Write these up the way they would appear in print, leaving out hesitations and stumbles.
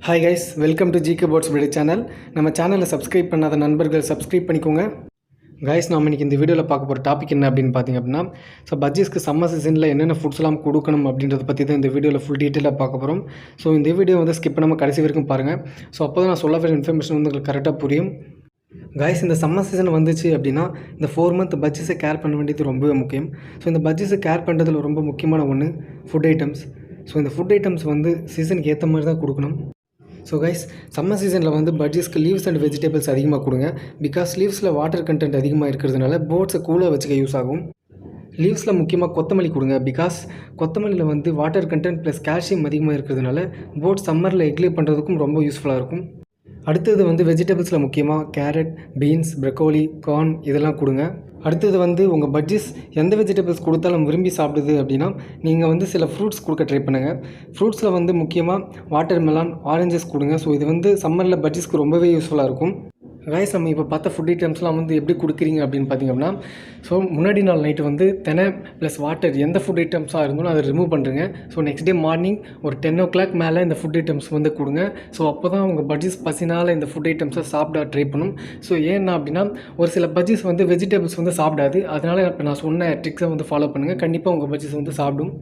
Hi guys, welcome to GK Boards Video channel. நம்ம சேனலை subscribe பண்ணாத நண்பர்கள் சப்ஸ்கிரைப் பண்ணிக்கோங்க. கைஸ் நாம் இன்றைக்கி இந்த வீடியோவில் பார்க்க போகிற டாபிக் என்ன அப்படின்னு பார்த்தீங்க அப்படின்னா, பஜ்ஜீஸ்க்கு சம்மர் சீசனில் என்னென்ன ஃபுட்ஸ்லாம் கொடுக்கணும் அப்படின்றத பற்றி தான் இந்த வீடியோவில் ஃபுல் டீட்டெயிலாக பார்க்க போகிறோம். ஸோ இந்த வீடியோ ஸ்கிப் பண்ணாமல் கடைசி வரைக்கும் பாருங்கள். ஸோ அப்போ தான் நான் சொல்ல வர இன்ஃபர்மேஷன் உங்களுக்கு கரெக்டாக புரியும். கைஸ் இந்த சம்மர் சீசன் வந்துச்சு அப்படின்னா இந்த 4 மந்த் பஜ்ஜீஸை கேர் பண்ண வேண்டியது ரொம்பவே முக்கியம். ஸோ இந்த பஜ்ஜீஸை கேர் பண்ணுறதுல ரொம்ப முக்கியமான ஒன்று ஃபுட் ஐட்டம்ஸ். ஸோ இந்த ஃபுட் ஐட்டம்ஸ் சீசனுக்கு ஏற்ற மாதிரி தான் கொடுக்கணும். ஸோ கைஸ் சம்மர் சீசனில் பட்ஜீஸ்க்கு லீவ்ஸ் அண்ட் வெஜிடபிள்ஸ் அதிகமாக கொடுங்க. பிகாஸ் லீவ்ஸில் வாட்டர் கண்டென்ட் அதிகமாக இருக்கிறதுனால போட்ஸை கூலாக வச்சுக்க யூஸ் ஆகும். லீவ்ஸில் முக்கியமாக கொத்தமல்லி கொடுங்க. பிகாஸ் கொத்தமல்லியில் வாட்டர் கண்டென்ட் ப்ளஸ் கால்சியம் அதிகமாக இருக்கிறதுனால போட் சம்மரில் எக்லே பண்ணுறதுக்கும் ரொம்ப யூஸ்ஃபுல்லாக இருக்கும். அடுத்தது வெஜிடபிள்ஸில் முக்கியமாக கேரட், பீன்ஸ், ப்ரக்கோலி, கார்ன் இதெல்லாம் கொடுங்க. அடுத்தது உங்கள் பட்ஜீஸ் எந்த வெஜிடபிள்ஸ் கொடுத்தாலும் விரும்பி சாப்பிடுது அப்படின்னா நீங்கள் சில ஃப்ரூட்ஸ் கொடுக்க ட்ரை பண்ணுங்கள். ஃப்ரூட்ஸில் முக்கியமாக வாட்டர் மெலான், ஆரஞ்சஸ் கொடுங்க. ஸோ இது சம்மரில் பட்ஜீஸ்க்கு ரொம்பவே யூஸ்ஃபுல்லாக இருக்கும். கைஸ் நம்ம இப்போ பார்த்த ஃபுட் ஐட்டம்ஸ்லாம் எப்படி கொடுக்குறீங்க அப்படின்னு பார்த்திங்க அப்படின்னா, ஸோ முன்னாடி நாள் நைட்டு தெனை ப்ளஸ் வாட்டர் எந்த ஃபுட் ஐட்டம்ஸாக இருந்தாலும் அதை ரிமூவ் பண்ணுறங்க. ஸோ நெக்ஸ்ட் டே மார்னிங் ஒரு 10 o'clock மேலே இந்த ஃபுட் ஐட்டம்ஸ் கொடுங்க. ஸோ அப்போ தான் உங்கள் பட்ஜீஸ் பசினால் இந்த ஃபுட் ஐட்டம்ஸை சாப்பிட ட்ரை பண்ணும். ஸோ ஏன்னா அப்படின்னா ஒரு சில பட்ஜீஸ் வெஜிடபிள்ஸ் சாப்பிடாது. அதனால் இப்போ நான் சொன்ன ட்ரிக்ஸை ஃபாலோ பண்ணுங்கள். கண்டிப்பாக உங்கள் பட்ஜீஸ் சாப்பிடும்.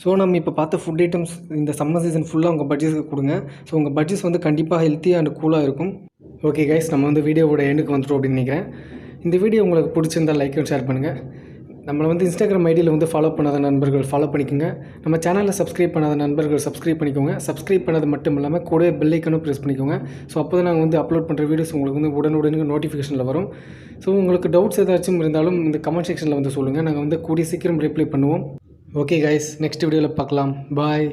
ஸோ நம்ம இப்போ பார்த்த ஃபுட் ஐட்டம்ஸ் இந்த சம்மர் சீசன் ஃபுல்லாக உங்கள் பட்ஜீஸ்க்கு கொடுங்க. ஸோ உங்கள் பட்ஜீஸ் கண்டிப்பாக ஹெல்த்தியாக அண்ட் கூலாக இருக்கும். ஓகே கைஸ், நம்ம வீடியோவோட எண்டுக்கு வந்துடும் அப்படின்னு நினைக்கிறேன். இந்த வீடியோ உங்களுக்கு பிடிச்சிருந்தால் லைக் அண்ட் ஷேர் பண்ணுங்கள். நம்மளை இன்ஸ்டாகிராம் ஐடியில் ஃபாலோ பண்ணாத நண்பர்கள் ஃபாலோ பண்ணிக்கோங்க. நம்ம சேனலில் சப்ஸ்கிரைப் பண்ணாத நண்பர்கள் சப்ஸ்கிரைப் பண்ணிக்கோங்க. சப்ஸ்கிரைப் பண்ணது மட்டும் இல்லாமல் கூட பெல் ஐக்கனும் ப்ரெஸ் பண்ணிக்கோங்க. ஸோ அப்போ தான் நாங்கள் அப்லோட் பண்ணுற வீடியோஸ் உங்களுக்கு உடனுடனே நோட்டிஃபிகேஷனில் வரும். ஸோ உங்களுக்கு டவுட்ஸ் ஏதாச்சும் இருந்தாலும் இந்த கமெண்ட் செக்ஷனில் சொல்லுங்கள். நாங்கள் கூடிய சீக்கிரம் ரிப்ளை பண்ணுவோம். ஓகே கைஸ், நெக்ஸ்ட் வீடியோவில் பார்க்கலாம். பாய்.